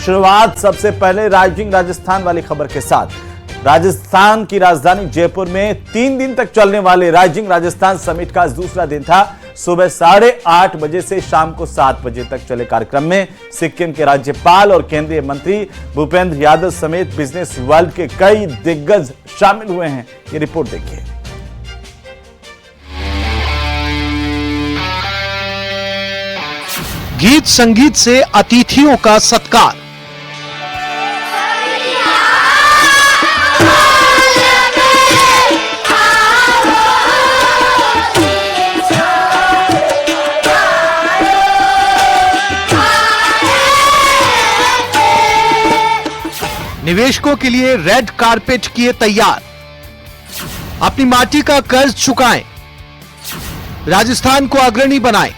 शुरुआत सबसे पहले राइजिंग राजस्थान वाली खबर के साथ। राजस्थान की राजधानी जयपुर में 3 दिन तक चलने वाले राइजिंग राजस्थान समिट का दूसरा दिन था। सुबह 8:30 बजे से शाम को 7 बजे तक चले कार्यक्रम में सिक्किम के राज्यपाल और केंद्रीय मंत्री भूपेंद्र यादव समेत बिजनेस वर्ल्ड के कई दिग्गज शामिल हुए हैं। ये रिपोर्ट देखिए। गीत संगीत से अतिथियों का सत्कार। निवेशकों के लिए रेड कारपेट किए तैयार। अपनी माटी का कर्ज चुकाएं, राजस्थान को अग्रणी बनाएं।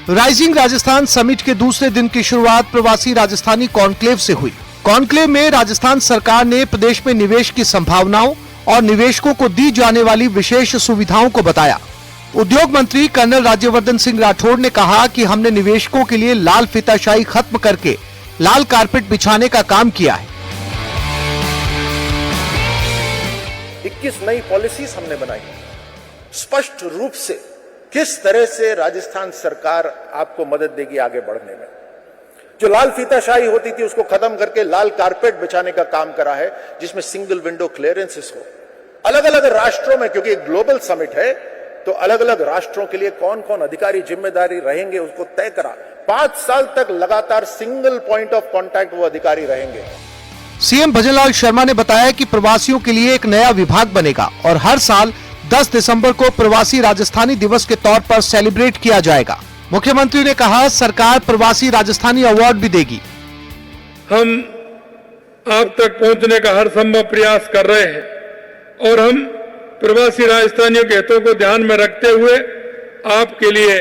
राइजिंग राजस्थान समिट के दूसरे दिन की शुरुआत प्रवासी राजस्थानी कॉन्क्लेव से हुई। कॉन्क्लेव में राजस्थान सरकार ने प्रदेश में निवेश की संभावनाओं और निवेशकों को दी जाने वाली विशेष सुविधाओं को बताया। उद्योग मंत्री कर्नल राज्यवर्धन सिंह राठौड़ ने कहा कि हमने निवेशकों के लिए लाल फीताशाही खत्म करके लाल कारपेट बिछाने का काम किया है। 21 नई पॉलिसीज हमने बनाई, स्पष्ट रूप से किस तरह से राजस्थान सरकार आपको मदद देगी आगे बढ़ने में। जो लाल फीताशाही होती थी उसको खत्म करके लाल कारपेट बिछाने का काम करा है, जिसमें सिंगल विंडो क्लियरेंसेस हो। अलग अलग राष्ट्रों में, क्योंकि एक ग्लोबल समिट है, तो अलग अलग राष्ट्रों के लिए कौन कौन अधिकारी जिम्मेदारी रहेंगे उसको तय करा। 5 साल तक लगातार सिंगल पॉइंट ऑफ कांटेक्ट वो अधिकारी रहेंगे। सीएम भजनलाल शर्मा ने बताया कि प्रवासियों के लिए एक नया विभाग बनेगा और हर साल 10 दिसंबर को प्रवासी राजस्थानी दिवस के तौर पर सेलिब्रेट किया जाएगा। मुख्यमंत्री ने कहा सरकार प्रवासी राजस्थानी अवार्ड भी देगी। हम आप तक पहुंचने का हर संभव प्रयास कर रहे हैं और हम प्रवासी राजस्थानियों के हितों को ध्यान में रखते हुए आपके लिए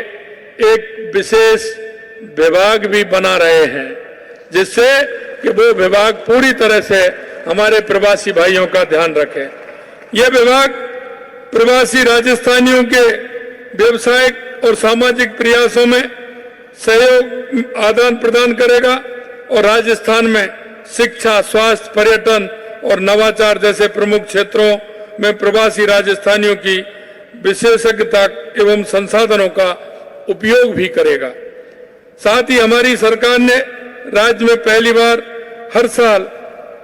एक विशेष विभाग भी बना रहे हैं, जिससे कि वो विभाग पूरी तरह से हमारे प्रवासी भाइयों का ध्यान रखे। यह विभाग प्रवासी राजस्थानियों के व्यवसायिक और सामाजिक प्रयासों में सहयोग आदान प्रदान करेगा और राजस्थान में शिक्षा, स्वास्थ्य, पर्यटन और नवाचार जैसे प्रमुख क्षेत्रों में प्रवासी राजस्थानियों की विशेषज्ञता एवं संसाधनों का उपयोग भी करेगा। साथ ही हमारी सरकार ने राज्य में पहली बार हर साल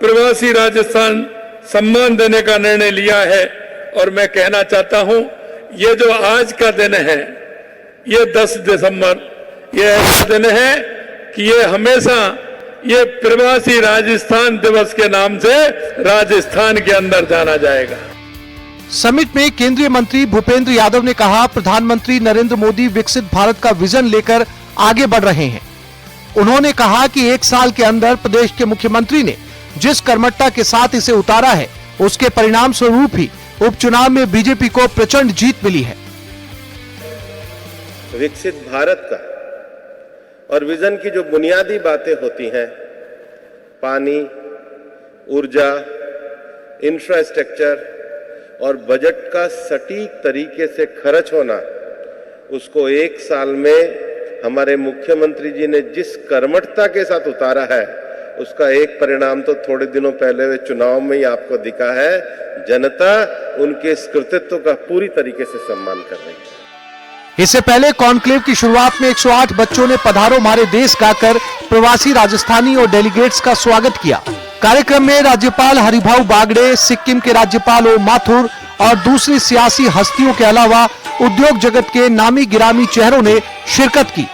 प्रवासी राजस्थान सम्मान देने का निर्णय लिया है और मैं कहना चाहता हूं, ये जो आज का दिन है, ये 10 दिसंबर, ये ऐसा दिन है कि ये हमेशा ये प्रवासी राजस्थान दिवस के नाम से राजस्थान के अंदर जाना जाएगा। समिट में केंद्रीय मंत्री भूपेंद्र यादव ने कहा प्रधानमंत्री नरेंद्र मोदी विकसित भारत का विजन लेकर आगे बढ़ रहे हैं। उन्होंने कहा कि 1 साल के अंदर प्रदेश के मुख्यमंत्री ने जिस कर्मठता के साथ इसे उतारा है, उसके परिणाम स्वरूप ही उपचुनाव में बीजेपी को प्रचंड जीत मिली है। विकसित भारत का और विजन की जो बुनियादी बातें होती हैं, पानी, ऊर्जा, इंफ्रास्ट्रक्चर और बजट का सटीक तरीके से खर्च होना, उसको 1 साल में हमारे मुख्यमंत्री जी ने जिस कर्मठता के साथ उतारा है, उसका एक परिणाम तो थोड़े दिनों पहले हुए चुनाव में ही आपको दिखा है। जनता उनके इस कृतित्व का पूरी तरीके से सम्मान कर रही है। इससे पहले कॉन्क्लेव की शुरुआत में 108 बच्चों ने पधारो हमारे देश गाकर प्रवासी राजस्थानी और डेलीगेट्स का स्वागत किया। कार्यक्रम में राज्यपाल हरिभाऊ बागड़े, सिक्किम के राज्यपाल ओ माथुर और दूसरी सियासी हस्तियों के अलावा उद्योग जगत के नामी गिरामी चेहरों ने शिरकत की।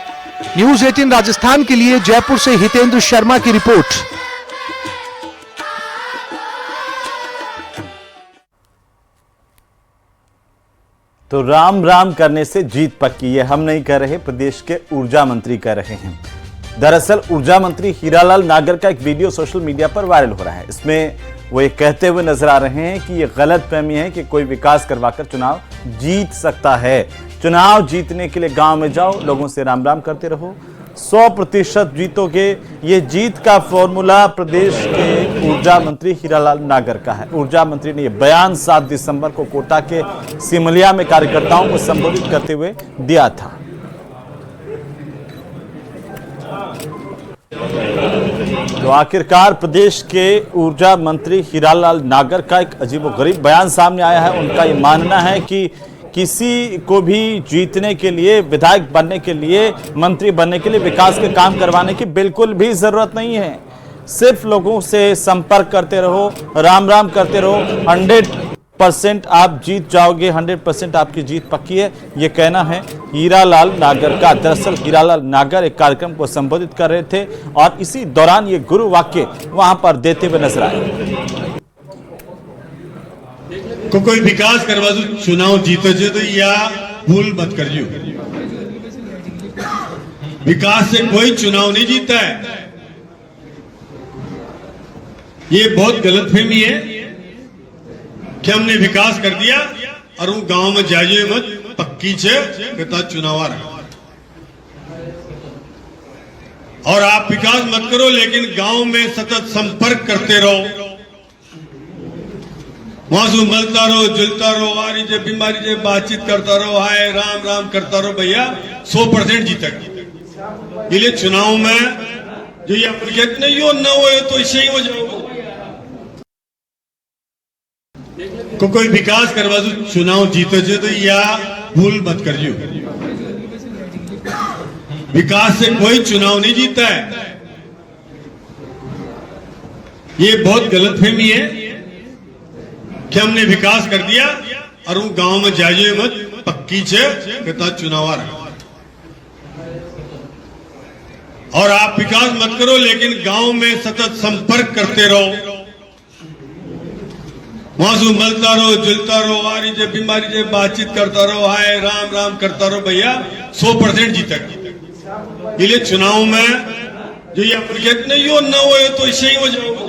न्यूज 18 राजस्थान के लिए जयपुर से हितेंद्र शर्मा की रिपोर्ट। तो राम राम करने से जीत पक्की, ये हम नहीं कह रहे, प्रदेश के ऊर्जा मंत्री कह रहे हैं। दरअसल ऊर्जा मंत्री हीरालाल नागर का एक वीडियो सोशल मीडिया पर वायरल हो रहा है। इसमें वो ये कहते हुए नजर आ रहे हैं कि ये गलतफहमी है कि कोई विकास करवाकर चुनाव जीत सकता है। चुनाव जीतने के लिए गांव में जाओ, लोगों से राम राम करते रहो, 100% जीतोगे। ये जीत का फॉर्मूला प्रदेश के ऊर्जा मंत्री हीरालाल नागर का है। ऊर्जा मंत्री ने यह बयान 7 दिसंबर को कोटा के सिमलिया में कार्यकर्ताओं को संबोधित करते हुए दिया था। तो आखिरकार प्रदेश के ऊर्जा मंत्री हीरालाल नागर का एक अजीबोगरीब बयान सामने आया है। उनका ये मानना है कि किसी को भी जीतने के लिए, विधायक बनने के लिए, मंत्री बनने के लिए विकास के काम करवाने की बिल्कुल भी जरूरत नहीं है। सिर्फ लोगों से संपर्क करते रहो, राम राम करते रहो, 100% आप जीत जाओगे, 100% आपकी जीत पक्की है, ये कहना है हीरालाल नागर का। दरअसल हीरालाल नागर एक कार्यक्रम को संबोधित कर रहे थे और इसी दौरान ये गुरु वाक्य वहां पर देते हुए नजर आए। को कोई विकास करवा दो, चुनाव जीतो जो तो या भूल मत करियो। विकास से कोई चुनाव नहीं जीता है, ये बहुत गलतफहमी है कि हमने विकास कर दिया और वो गांव में जाइए मत पक्की छे कहता चुनाव आ रहा। और आप विकास मत करो लेकिन गांव में सतत संपर्क करते रहो, वहां से मलता रहो, जुलता रहो, आ रही बीमारी से बातचीत करता रहो, हाय राम राम करता रहो, भैया 100% जीतेगा। इसलिए चुनाव में जो ये अप्रिकेट नहीं हो, न हो तो इससे ही हो जाओगे। को कोई विकास करवा दो, चुनाव जीतो जो तो या भूल मत करियो। विकास से कोई चुनाव नहीं जीता है, ये बहुत गलतफहमी है कि हमने विकास कर दिया और वो गांव में जाइए मत पक्की छे कहता चुनाव आ रहा। और आप विकास मत करो लेकिन गांव में सतत संपर्क करते रहो, वहां से मलता रहो, जुलता रहो, आ रही बीमारी से बातचीत करता रहो, हाय राम राम करता रहो, भैया 100% जीतेगा। इसलिए चुनाव में जो ये अप्रिकेट नहीं हो, न हो तो इससे ही हो जाओगे।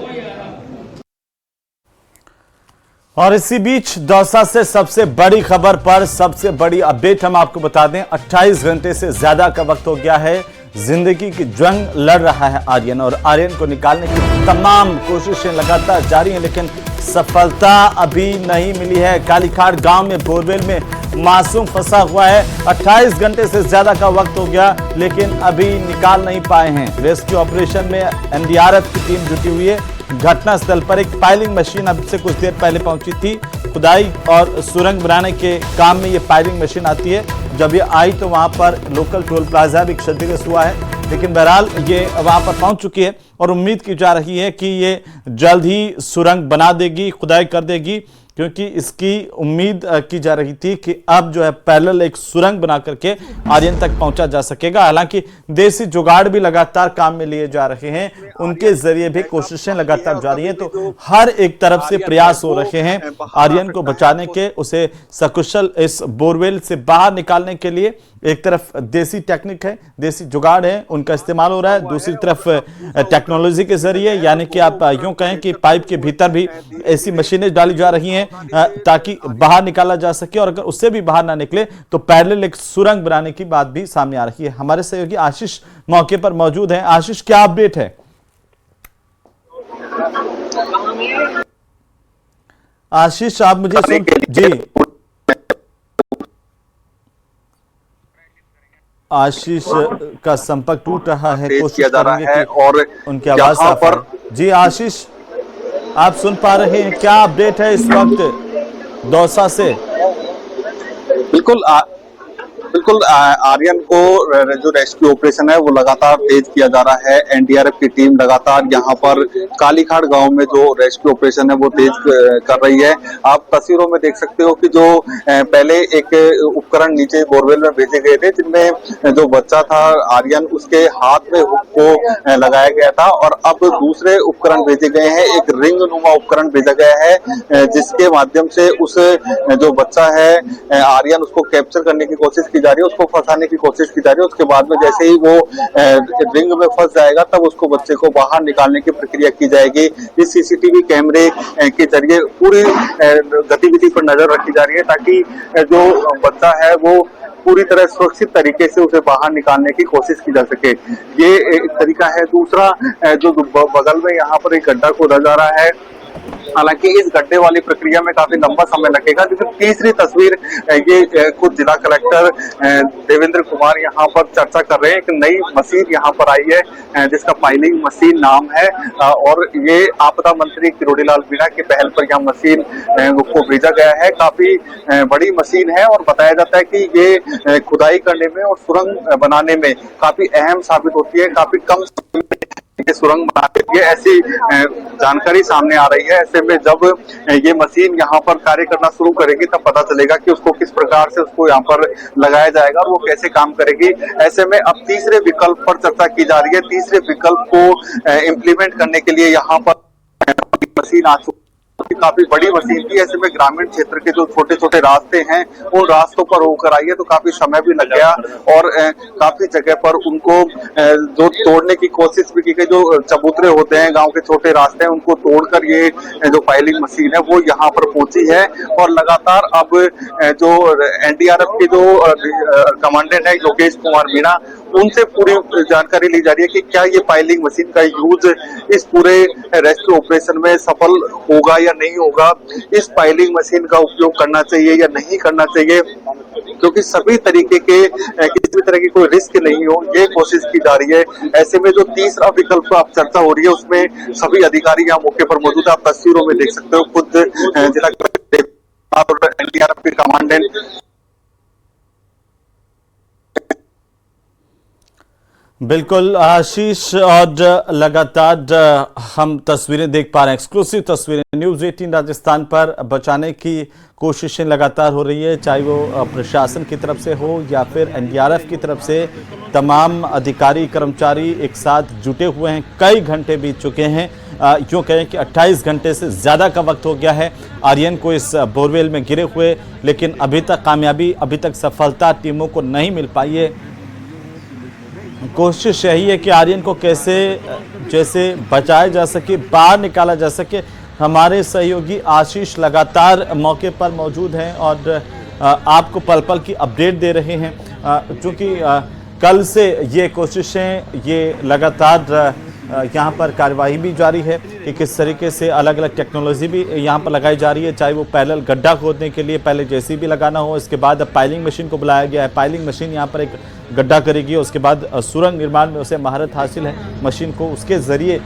और इसी बीच दौसा से सबसे बड़ी खबर पर सबसे बड़ी अपडेट हम आपको बता दें। 28 घंटे से ज्यादा का वक्त हो गया है, जिंदगी की जंग लड़ रहा है आर्यन, और आर्यन को निकालने की तमाम कोशिशें लगातार जारी हैं, लेकिन सफलता अभी नहीं मिली है। कालीखाड़ गांव में बोरवेल में मासूम फंसा हुआ है, 28 घंटे से ज्यादा का वक्त हो गया लेकिन अभी निकाल नहीं पाए हैं। रेस्क्यू ऑपरेशन में एनडीआरएफ की टीम जुटी हुई है। घटनास्थल पर एक पाइलिंग मशीन अब से कुछ देर पहले पहुंची थी। खुदाई और सुरंग बनाने के काम में ये पाइलिंग मशीन आती है। जब ये आई तो वहां पर लोकल टोल प्लाजा भी क्षतिग्रस्त हुआ है, लेकिन बहरहाल ये वहां पर पहुंच चुकी है और उम्मीद की जा रही है कि ये जल्द ही सुरंग बना देगी, खुदाई कर देगी, क्योंकि इसकी उम्मीद की जा रही थी कि अब जो है पैरेलल एक सुरंग बना करके आर्यन तक पहुंचा जा सकेगा। हालांकि देसी जुगाड़ भी लगातार काम में लिए जा रहे हैं, उनके जरिए भी कोशिशें लगातार जारी हैं, तो हर एक तरफ से प्रयास हो रहे हैं आर्यन को बचाने के, उसे सकुशल इस बोरवेल से बाहर निकालने के लिए। एक तरफ देसी टेक्निक है, देसी जुगाड़ है, उनका इस्तेमाल हो रहा है, दूसरी तरफ टेक्नोलॉजी के जरिए, यानी कि आप यूं कहें कि पाइप के भीतर भी ऐसी मशीनें डाली जा रही हैं ताकि बाहर निकाला जा सके, और अगर उससे भी बाहर ना निकले तो पैरेलल एक सुरंग बनाने की बात भी सामने आ रही है। हमारे सहयोगी आशीष मौके पर मौजूद हैं। आशीष, क्या अपडेट है? आशीष, आप मुझे सुन जी? आशीष का संपर्क टूट रहा है, कोशिश करेंगे कि और उनकी आवाज साफ आए। जी आशीष, आप सुन पा रहे हैं? क्या अपडेट है इस वक्त दौसा से? बिल्कुल आर्यन को जो रेस्क्यू ऑपरेशन है वो लगातार तेज किया जा रहा है। एनडीआरएफ की टीम लगातार यहाँ पर कालीखाड़ गांव में जो रेस्क्यू ऑपरेशन है वो तेज कर रही है। आप तस्वीरों में देख सकते हो कि जो पहले एक उपकरण नीचे बोरवेल में भेजे गए थे, जिनमें जो बच्चा था आर्यन, उसके हाथ में हुक को लगाया गया था, और अब दूसरे उपकरण भेजे गए हैं। एक रिंग नुमा उपकरण भेजा गया है जिसके माध्यम से उस जो बच्चा है आर्यन, उसको कैप्चर करने की कोशिश की जा रही है, उसको फंसाने की कोशिश की जा रही है। उसके बाद में जैसे ही वो रिंग में फंस जाएगा तब उसको बच्चे को बाहर निकालने की प्रक्रिया की जाएगी। इस सीसीटीवी कैमरे के जरिए पूरी गतिविधि पर नजर रखी जा रही है ताकि जो बच्चा है वो पूरी तरह सुरक्षित तरीके से उसे बाहर निकालने की कोशिश की जा सके। ये एक तरीका है। दूसरा जो बगल में यहाँ पर एक गड्ढा खोदा जा रहा है, हालांकि इस गड्ढे वाली प्रक्रिया में काफी लंबा समय लगेगा। लेकिन तीसरी तस्वीर ये खुद जिला कलेक्टर देवेंद्र कुमार यहाँ पर चर्चा कर रहे हैं। एक नई मशीन यहाँ पर आई है जिसका पाइलिंग मशीन नाम है और ये आपदा मंत्री किरोड़ीलाल मीणा की पहल पर यह मशीन को भेजा गया है। काफी बड़ी मशीन है और बताया जाता है कि ये खुदाई करने में और सुरंग बनाने में काफी अहम साबित होती है। काफी कम समय में ये सुरंग बनाते हैं, ऐसी जानकारी सामने आ रही है। ऐसे में जब ये मशीन यहाँ पर कार्य करना शुरू करेगी तब पता चलेगा कि उसको किस प्रकार से उसको यहाँ पर लगाया जाएगा और वो कैसे काम करेगी। ऐसे में अब तीसरे विकल्प पर चर्चा की जा रही है। तीसरे विकल्प को इम्प्लीमेंट करने के लिए यहाँ पर मशीन आ चुकी, काफी बड़ी मशीन थी। ऐसे में ग्रामीण क्षेत्र के जो छोटे छोटे रास्ते हैं उन रास्तों पर होकर आई है तो काफी समय भी लग गया और काफी जगह पर उनको जो तोड़ने की कोशिश भी की गई। जो चबूतरे होते हैं, गांव के छोटे रास्ते हैं, उनको तोड़कर ये जो फाइलिंग मशीन है वो यहाँ पर पहुंची है और लगातार अब जो एनडीआरएफ के जो कमांडेंट है योगेश कुमार मीणा, उनसे पूरी जानकारी ली जा रही है कि क्या ये फाइलिंग मशीन का यूज इस पूरे रेस्क्यू ऑपरेशन में सफल होगा या नहीं होगा। इस फाइलिंग मशीन का उपयोग करना चाहिए या नहीं करना चाहिए, क्योंकि सभी तरीके के किसी भी तरह की कोई रिस्क नहीं हो, ये कोशिश की जा रही है। ऐसे में जो तीसरा विकल्प अब चर्चा हो रही है उसमें सभी अधिकारी यहाँ मौके पर मौजूद है। आप तस्वीरों में देख सकते हो खुद जिला कलेक्टर और एनडीआरएफ के कमांडेंट। बिल्कुल आशीष, और लगातार हम तस्वीरें देख पा रहे हैं, एक्सक्लूसिव तस्वीरें न्यूज़ 18 राजस्थान पर बचाने की कोशिशें लगातार हो रही है, चाहे वो प्रशासन की तरफ से हो या फिर एनडीआरएफ की तरफ से। तमाम अधिकारी कर्मचारी एक साथ जुटे हुए हैं, कई घंटे बीत चुके हैं। यूँ कहें कि 28 घंटे से ज़्यादा का वक्त हो गया है आर्यन को इस बोरवेल में गिरे हुए, लेकिन अभी तक कामयाबी, अभी तक सफलता टीमों को नहीं मिल पाई है। कोशिश यही है कि आर्यन को कैसे जैसे बचाया जा सके, बाहर निकाला जा सके। हमारे सहयोगी आशीष लगातार मौके पर मौजूद हैं और आपको पल पल की अपडेट दे रहे हैं, क्योंकि कल से ये कोशिशें, ये लगातार यहाँ पर कार्यवाही भी जारी है कि किस तरीके से अलग अलग टेक्नोलॉजी भी यहाँ पर लगाई जा रही है। चाहे वो पैरेलल गड्ढा खोदने के लिए पहले जेसीबी लगाना हो, इसके बाद अब पाइलिंग मशीन को बुलाया गया है। पाइलिंग मशीन यहाँ पर एक गड्ढा करेगी, उसके बाद सुरंग निर्माण में उसे महारत हासिल है मशीन को, उसके ज़रिए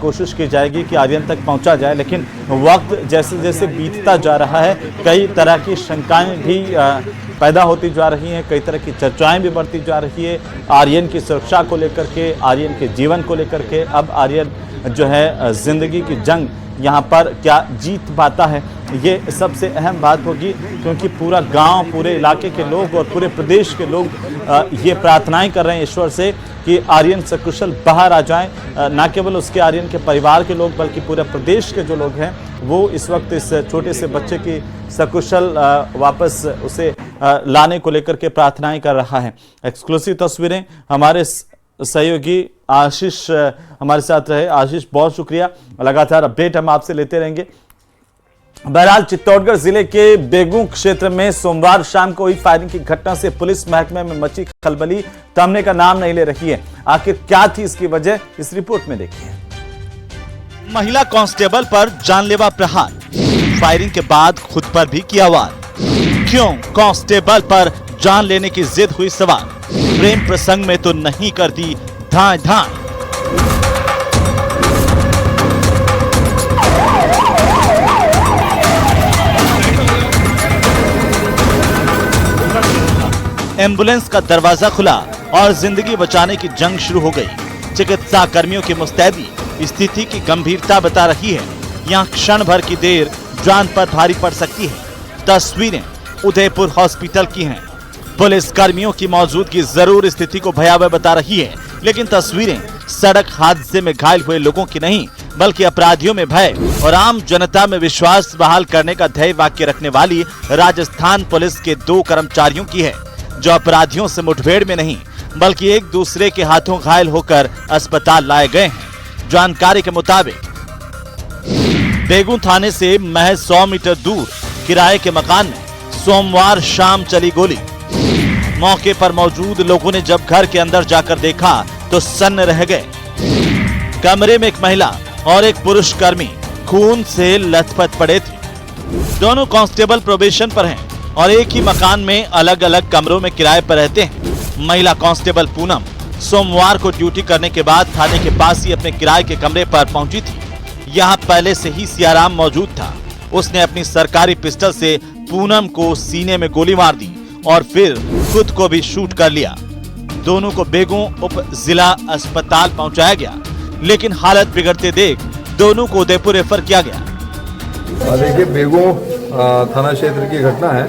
कोशिश की जाएगी कि आर्यन तक पहुँचा जाए। लेकिन वक्त जैसे जैसे बीतता जा रहा है, कई तरह की शंकाएँ भी पैदा होती जा रही हैं, कई तरह की चर्चाएं भी बढ़ती जा रही है आर्यन की सुरक्षा को लेकर के, आर्यन के जीवन को लेकर के। अब आर्यन जो है जिंदगी की जंग यहाँ पर क्या जीत पाता है, ये सबसे अहम बात होगी, क्योंकि पूरा गांव, पूरे इलाके के लोग और पूरे प्रदेश के लोग ये प्रार्थनाएं कर रहे हैं ईश्वर से कि आर्यन सकुशल बाहर आ जाएं। न केवल उसके आर्यन के परिवार के लोग बल्कि पूरे प्रदेश के जो लोग हैं वो इस वक्त इस छोटे से बच्चे की सकुशल वापस उसे लाने को लेकर के प्रार्थनाएं कर रहा है। एक्सक्लूसिव तस्वीरें हमारे सहयोगी आशीष हमारे साथ रहे। आशीष, बहुत शुक्रिया, लगातार अपडेट हम आपसे लेते रहेंगे। बहरहाल चित्तौड़गढ़ जिले के बेगू क्षेत्र में सोमवार शाम को हुई फायरिंग की घटना से पुलिस महकमे में मची खलबली थमने का नाम नहीं ले रही है। आखिर क्या थी इसकी वजह, इस रिपोर्ट में देखिए। महिला कांस्टेबल पर जानलेवा प्रहार, फायरिंग के बाद खुद पर भी किया वार। क्यों कांस्टेबल पर जान लेने की जिद हुई सवार, प्रेम प्रसंग में तो नहीं करती धाए धाए। एम्बुलेंस का दरवाजा खुला और जिंदगी बचाने की जंग शुरू हो गई। चिकित्सा कर्मियों की मुस्तैदी स्थिति की गंभीरता बता रही है। यहाँ क्षण भर की देर जान पर भारी पड़ सकती है। तस्वीरें उदयपुर हॉस्पिटल की हैं। पुलिस कर्मियों की मौजूदगी जरूर स्थिति को भयावह बता रही है, लेकिन तस्वीरें सड़क हादसे में घायल हुए लोगों की नहीं, बल्कि अपराधियों में भय और आम जनता में विश्वास बहाल करने का ध्येय वाक्य रखने वाली राजस्थान पुलिस के 2 कर्मचारियों की है, जो अपराधियों से मुठभेड़ में नहीं बल्कि एक दूसरे के हाथों घायल होकर अस्पताल लाए गए हैं। जानकारी के मुताबिक बेगू थाने से महज 100 मीटर दूर किराए के मकान में सोमवार शाम चली गोली। मौके पर मौजूद लोगों ने जब घर के अंदर जाकर देखा तो सन्न रह गए। कमरे में एक महिला और एक पुरुष कर्मी खून से लथपथ पड़े थे। दोनों कांस्टेबल प्रोबेशन पर हैं और एक ही मकान में अलग अलग कमरों में किराए पर रहते हैं। महिला कांस्टेबल पूनम सोमवार को ड्यूटी करने के बाद थाने के पास ही अपने किराए के कमरे पर पहुंची थी। यहाँ पहले से ही सियाराम मौजूद था। उसने अपनी सरकारी पिस्टल से पूनम को सीने में गोली मार दी और फिर खुद को भी शूट कर लिया। दोनों को बेगों उप जिला अस्पताल पहुंचाया गया, लेकिन हालत बिगड़ते देख दोनों को उदयपुर रेफर किया गया। देखिए, बेगों थाना क्षेत्र की घटना है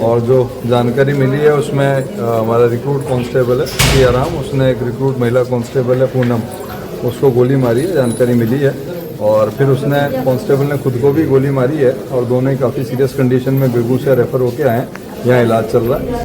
और जो जानकारी मिली है उसमें हमारा रिक्रूट कांस्टेबल है सियाराम, उसने एक रिक्रूट महिला कांस्टेबल है पूनम, उसको गोली मारी है, जानकारी मिली है। और फिर उसने कांस्टेबल ने खुद को भी गोली मारी है और दोनों ही काफ़ी सीरियस कंडीशन में बेगू से रेफर होके आए हैं, यहाँ इलाज चल रहा है।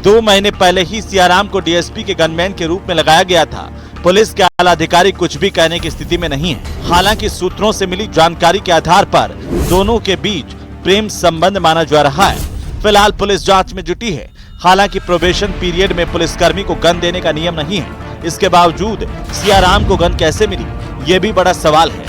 2 महीने पहले ही सियाराम को डीएसपी के गनमैन के रूप में लगाया गया था। पुलिस के आला अधिकारी कुछ भी कहने की स्थिति में नहीं है। हालांकि सूत्रों से मिली जानकारी के आधार पर दोनों के बीच प्रेम संबंध माना जा रहा है। फिलहाल पुलिस जांच में जुटी है। हालांकि प्रोबेशन पीरियड में पुलिसकर्मी को गन देने का नियम नहीं है। इसके बावजूद सियाराम को गन कैसे मिली, ये भी बड़ा सवाल है।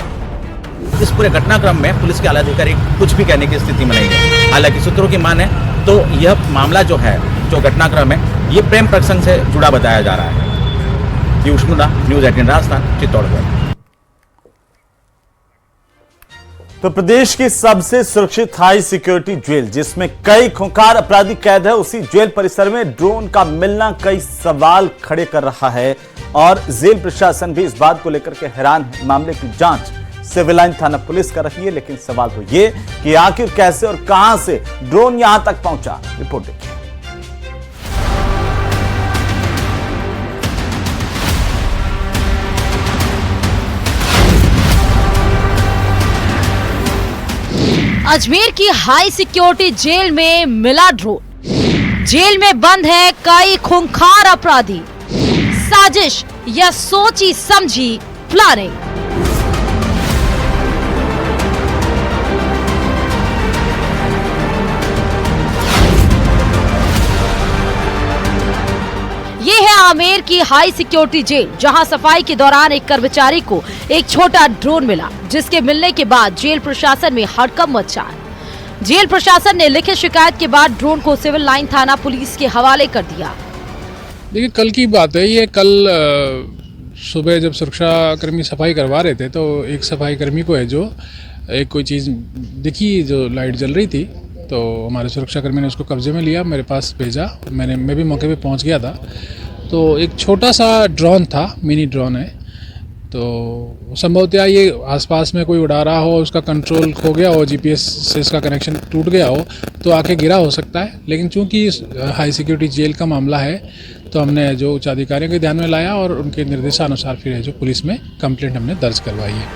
इस पूरे घटनाक्रम में पुलिस के आला अधिकारी कुछ भी कहने की स्थिति में नहीं है। हालांकि सूत्रों की माने तो यह मामला जो है, जो घटनाक्रम है, ये प्रेम प्रसंग से जुड़ा बताया जा रहा है। न्यूज़ 18 राजस्थान, चित्तौड़गढ़। तो प्रदेश की सबसे सुरक्षित हाई सिक्योरिटी जेल, जिसमें कई खूंखार अपराधी कैद है, उसी जेल परिसर में ड्रोन का मिलना कई सवाल खड़े कर रहा है और जेल प्रशासन भी इस बात को लेकर के हैरान है। मामले की जांच सिविल लाइन थाना पुलिस कर रही है, लेकिन सवाल तो ये कि आखिर कैसे और कहां से ड्रोन यहां तक पहुंचा। रिपोर्ट देखिए। अजमेर की हाई सिक्योरिटी जेल में मिला ड्रोन। जेल में बंद है कई खूंखार अपराधी। साजिश या सोची समझी प्लानिंग। ये है आमेर की हाई सिक्योरिटी जेल, जहां सफाई के दौरान एक कर्मचारी को एक छोटा ड्रोन मिला, जिसके मिलने के बाद जेल प्रशासन में हड़कंप मचा। जेल प्रशासन ने लिखित शिकायत के बाद ड्रोन को सिविल लाइन थाना पुलिस के हवाले कर दिया। देखिए, कल की बात है ये। कल सुबह जब सुरक्षा कर्मी सफाई करवा रहे थे तो एक सफाई कर्मी को है जो एक कोई चीज़ दिखी जो लाइट जल रही थी, तो हमारे सुरक्षा कर्मी ने उसको कब्जे में लिया, मेरे पास भेजा। मैं भी मौके पे पहुंच गया था। तो एक छोटा सा ड्रोन था, मिनी ड्रोन है। तो संभवतः ये आसपास में कोई उड़ा रहा हो, उसका कंट्रोल खो गया हो, जीपीएस से इसका कनेक्शन टूट गया हो तो आके गिरा हो सकता है। लेकिन चूंकि हाई सिक्योरिटी जेल का मामला है तो हमने जो उच्च अधिकारियों के ध्यान में लाया और उनके निर्देशानुसार फिर है जो पुलिस में कंप्लेंट हमने दर्ज करवाई है।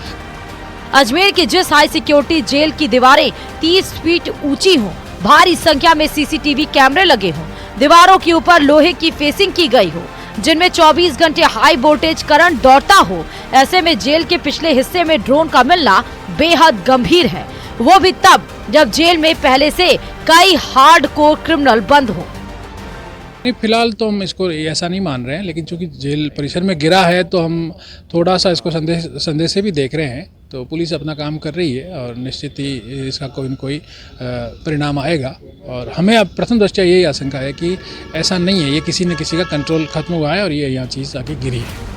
अजमेर की जिस हाई सिक्योरिटी जेल की दीवारें 30 फीट ऊंची हों, भारी संख्या में सीसीटीवी कैमरे लगे हों, दीवारों के ऊपर लोहे की फेसिंग की गई हो, जिनमें 24 घंटे हाई वोल्टेज करंट दौड़ता हो, ऐसे में जेल के पिछले हिस्से में ड्रोन का मिलना बेहद गंभीर है। वो भी तब जब जेल में पहले से कई हार्डकोर क्रिमिनल बंद हो। फिलहाल तो हम इसको ऐसा नहीं मान रहे हैं, लेकिन चूंकि जेल परिसर में गिरा है तो हम थोड़ा सा इसको संदेह से भी देख रहे हैं। तो पुलिस अपना काम कर रही है और निश्चित ही इसका कोई न कोई परिणाम आएगा। और हमें अब प्रथम दृष्टया यही आशंका है कि ऐसा नहीं है, ये किसी न किसी का कंट्रोल खत्म हुआ है और ये यहाँ चीज़ आके गिरी है।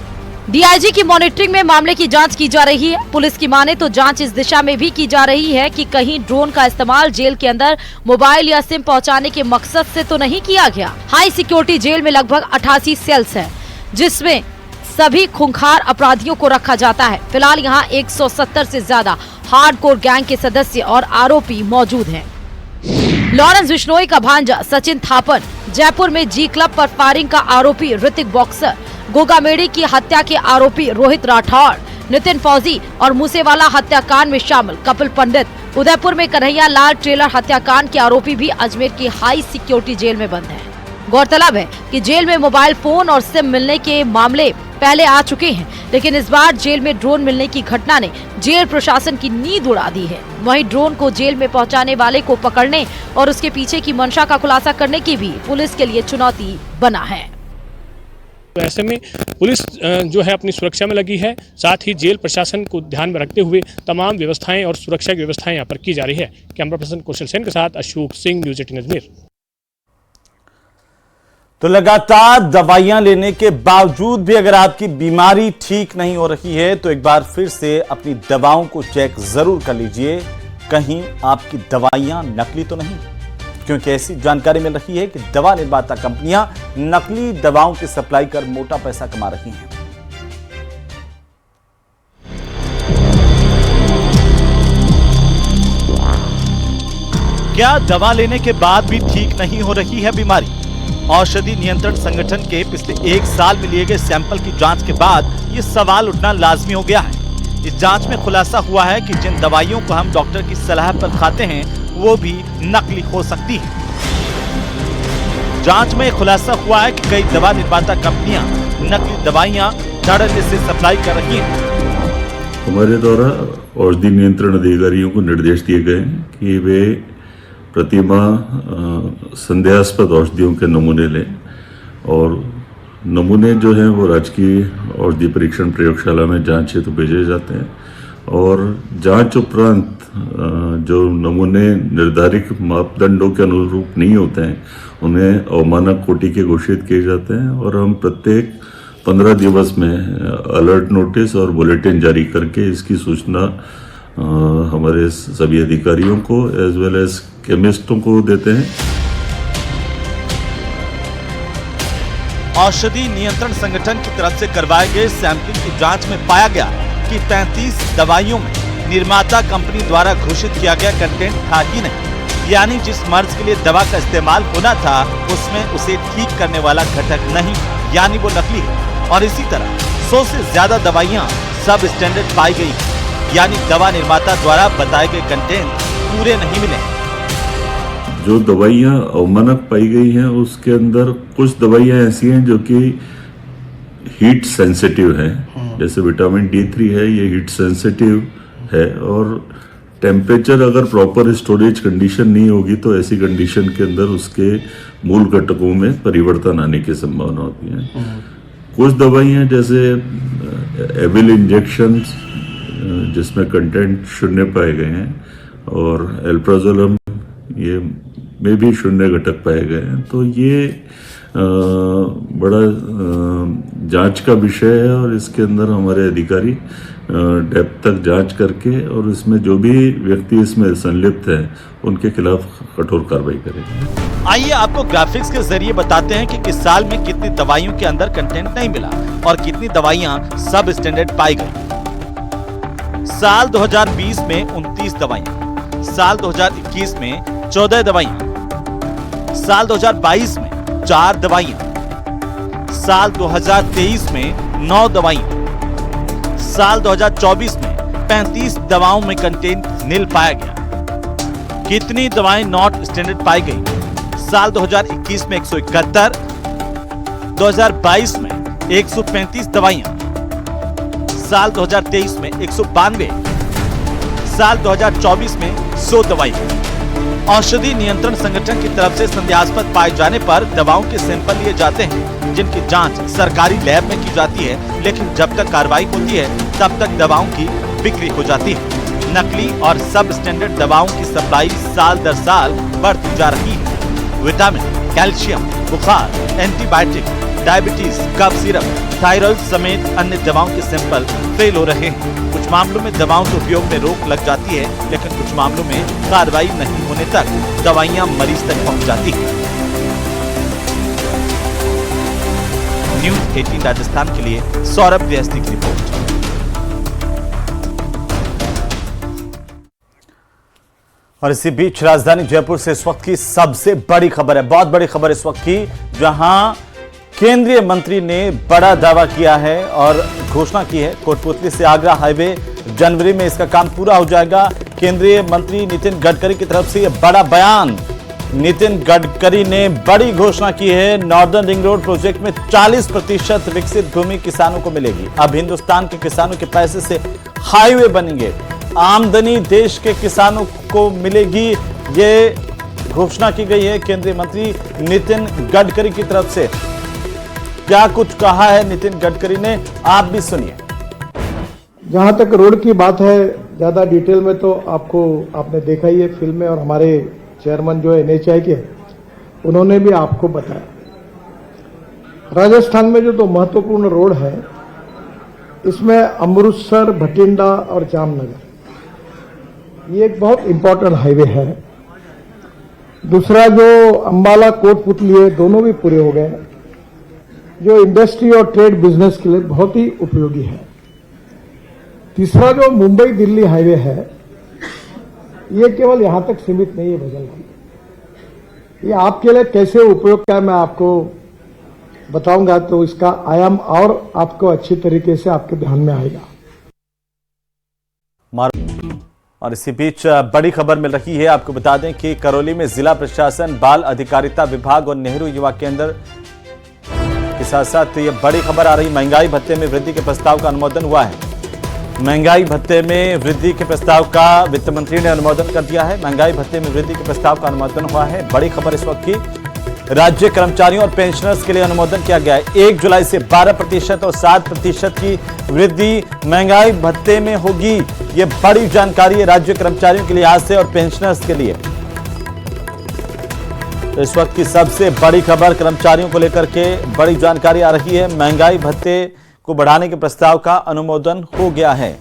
डीआईजी की मॉनिटरिंग में मामले की जांच की जा रही है। पुलिस की माने तो जांच इस दिशा में भी की जा रही है कि कहीं ड्रोन का इस्तेमाल जेल के अंदर मोबाइल या सिम पहुंचाने के मकसद से तो नहीं किया गया। हाई सिक्योरिटी जेल में लगभग 88 सेल्स है, जिसमें सभी खूंखार अपराधियों को रखा जाता है। फिलहाल यहाँ 170 से ज्यादा हार्डकोर गैंग के सदस्य और आरोपी मौजूद हैं। लॉरेंस बिश्नोई का भांजा सचिन थापन, जयपुर में जी क्लब पर फायरिंग का आरोपी ऋतिक बॉक्सर, गोगामेड़ी की हत्या के आरोपी रोहित राठौड़, नितिन फौजी और मूसेवाला हत्याकांड में शामिल कपिल पंडित, उदयपुर में कन्हैया लाल ट्रेलर हत्याकांड के आरोपी भी अजमेर की हाई सिक्योरिटी जेल में बंद हैं। गौरतलब है कि जेल में मोबाइल फोन और सिम मिलने के मामले पहले आ चुके हैं, लेकिन इस बार जेल में ड्रोन मिलने की घटना ने जेल प्रशासन की नींद उड़ा दी है। वहीं ड्रोन को जेल में पहुंचाने वाले को पकड़ने और उसके पीछे की मंशा का खुलासा करने की भी पुलिस के लिए चुनौती बना है। तो ऐसे में पुलिस जो है अपनी सुरक्षा में लगी है, साथ ही जेल प्रशासन को ध्यान में रखते हुए तमाम व्यवस्थाएं और सुरक्षा की व्यवस्थाएं यहाँ पर की जा रही है। कैमरा पर्सन कौशल सेन के साथ अशोक सिंह, न्यूज़ 18 अजमेर। तो लगातार दवाइयां लेने के बावजूद भी अगर आपकी बीमारी ठीक नहीं हो रही है तो एक बार फिर से अपनी दवाओं को चेक जरूर कर लीजिए, कहीं आपकी दवाइयां नकली तो नहीं, क्योंकि ऐसी जानकारी मिल रही है कि दवा निर्माता कंपनियां नकली दवाओं की सप्लाई कर मोटा पैसा कमा रही हैं। क्या दवा लेने के बाद भी ठीक नहीं हो रही है बीमारी? औषधि नियंत्रण संगठन के पिछले 1 साल में लिए गए सैंपल की जांच के बाद ये सवाल उठना लाजमी हो गया है। इस जांच में खुलासा हुआ है कि जिन दवाइयों को हम डॉक्टर की सलाह पर खाते हैं वो भी नकली हो सकती है। जांच में खुलासा हुआ है कि कई दवा निर्माता कंपनियां नकली दवाइयां धड़ल्ले से सप्लाई कर रही हैं। हमारे द्वारा औषधि नियंत्रण अधिकारियों को निर्देश दिए गए हैं कि वे प्रतिमाह संदेहास्पद औषधियों के नमूने लें और नमूने जो हैं वो राजकीय औषधि परीक्षण प्रयोगशाला में जांच हेतु भेजे जाते हैं और जांच उपरांत जो नमूने निर्धारित मापदंडों के अनुरूप नहीं होते हैं उन्हें अवमानक कोटि के घोषित किए जाते हैं और हम प्रत्येक 15 दिवस में अलर्ट नोटिस और बुलेटिन जारी करके इसकी सूचना हमारे सभी अधिकारियों को एज वेल एज केमिस्टों को देते हैं। औषधि नियंत्रण संगठन की तरफ से करवाए गए सैंपलिंग की जांच में पाया गया कि 35 दवाइयों में निर्माता कंपनी द्वारा घोषित किया गया कंटेंट था ही नहीं, यानी जिस मर्ज के लिए दवा का इस्तेमाल होना था उसमें उसे ठीक करने वाला घटक नहीं, यानी वो नकली है। और इसी तरह 100 से ज्यादा दवाइयां सब स्टैंडर्ड पाई गई, यानी दवा निर्माता द्वारा बताए गए कंटेंट पूरे नहीं मिले। जो दवाइयां अवमानक पाई गई हैं उसके अंदर कुछ दवाइयां ऐसी हैं जो कि हीट सेंसिटिव हैं, जैसे विटामिन D3 है, ये हीट सेंसिटिव है और टेम्परेचर अगर प्रॉपर स्टोरेज कंडीशन नहीं होगी तो ऐसी कंडीशन के अंदर उसके मूल घटकों में परिवर्तन आने की संभावना होती है। कुछ दवाइयां जैसे एविल इंजेक्शन जिसमें कंटेंट शून्य पाए गए हैं और एल्प्राजोलम ये में भी शून्य घटक पाए गए हैं, तो ये बड़ा जांच का विषय है और इसके अंदर हमारे अधिकारी डेप्थ तक जांच करके और इसमें जो भी व्यक्ति इसमें संलिप्त है उनके खिलाफ कठोर कार्रवाई करेंगे। आइए आपको ग्राफिक्स के जरिए बताते हैं कि किस साल में कितनी दवाइयों के अंदर कंटेंट नहीं मिला और कितनी दवाइयां सब स्टैंडर्ड पाई गई। साल 2020 में 29 दवाइयां, साल 2021 में 14 दवाइयां, साल 2022 में 4 दवाइयां, साल 2023 में 9 दवाइयां, साल 2024 में 35 दवाओं में कंटेंट नील पाया गया। कितनी दवाएं नॉट स्टैंडर्ड पाई गई? साल 2021 में 171, 2022 में 135 दवाइयां, साल 2023 में 192, साल 2024 में 100 दवाइयां। औषधि नियंत्रण संगठन की तरफ से संदेहास्पद पाए जाने पर दवाओं के सैंपल लिए जाते हैं जिनकी जांच सरकारी लैब में की जाती है, लेकिन जब तक कार्रवाई होती है तब तक दवाओं की बिक्री हो जाती है। नकली और सब स्टैंडर्ड दवाओं की सप्लाई साल दर साल बढ़ती जा रही है। विटामिन, कैल्शियम, बुखार, antibiotic, diabetes, cough syrup, thyroid समेत अन्य दवाओं के सैंपल फेल हो रहे हैं। कुछ मामलों में दवाओं के उपयोग में रोक लग जाती है, लेकिन कुछ मामलों में कार्रवाई नहीं होने तक दवाइयां मरीज तक पहुंच जाती हैं। न्यूज़ 18 राजस्थान के लिए सौरभ व्यस्ती की रिपोर्ट। और इसी बीच राजधानी जयपुर से इस वक्त की सबसे बड़ी खबर है, बहुत बड़ी खबर इस वक्त की, जहां केंद्रीय मंत्री ने बड़ा दावा किया है और घोषणा की है कोटपुतली से आगरा हाईवे जनवरी में इसका काम पूरा हो जाएगा। केंद्रीय मंत्री नितिन गडकरी की तरफ से यह बड़ा बयान। नितिन गडकरी ने बड़ी घोषणा की है, नॉर्दर्न रिंग रोड प्रोजेक्ट में 40% विकसित भूमि किसानों को मिलेगी। अब हिंदुस्तान के किसानों के पैसे से हाईवे बनेंगे, आमदनी देश के किसानों को मिलेगी। ये घोषणा की गई है केंद्रीय मंत्री नितिन गडकरी की तरफ से। क्या कुछ कहा है नितिन गडकरी ने, आप भी सुनिए। जहां तक रोड की बात है, ज्यादा डिटेल में तो आपने देखा ही है फिल्म में, और हमारे चेयरमैन जो NHAI के उन्होंने भी आपको बताया। राजस्थान में जो 2 महत्वपूर्ण रोड है, इसमें अमृतसर, भटिंडा और जामनगर, ये एक बहुत इंपॉर्टेंट हाईवे है। दूसरा जो अंबाला कोटपुतली है, दोनों भी पूरे हो गए, जो इंडस्ट्री और ट्रेड बिजनेस के लिए बहुत ही उपयोगी है। तीसरा जो मुंबई दिल्ली हाईवे है, ये केवल यहां तक सीमित नहीं है भजन जी, ये आपके लिए कैसे उपयोग का मैं आपको बताऊंगा, तो इसका आयाम और आपको अच्छी तरीके से आपके ध्यान में आएगा। और इसी बीच बड़ी खबर मिल रही है, आपको बता दें कि करौली में जिला प्रशासन, बाल अधिकारिता विभाग और नेहरू युवा केंद्र के साथ साथ ये बड़ी खबर आ रही, महंगाई भत्ते में वृद्धि के प्रस्ताव का अनुमोदन हुआ है। महंगाई भत्ते में वृद्धि के प्रस्ताव का वित्त मंत्री ने अनुमोदन कर दिया है। महंगाई भत्ते में वृद्धि के प्रस्ताव का अनुमोदन हुआ है। बड़ी खबर इस वक्त की, राज्य कर्मचारियों और पेंशनर्स के लिए अनुमोदन किया गया है। 1 जुलाई से 12% और 7% की वृद्धि महंगाई भत्ते में होगी। ये बड़ी जानकारी है राज्य कर्मचारियों के लिहाज से और पेंशनर्स के लिए। तो इस वक्त की सबसे बड़ी खबर कर्मचारियों को लेकर के बड़ी जानकारी आ रही है। महंगाई भत्ते को बढ़ाने के प्रस्ताव का अनुमोदन हो गया है।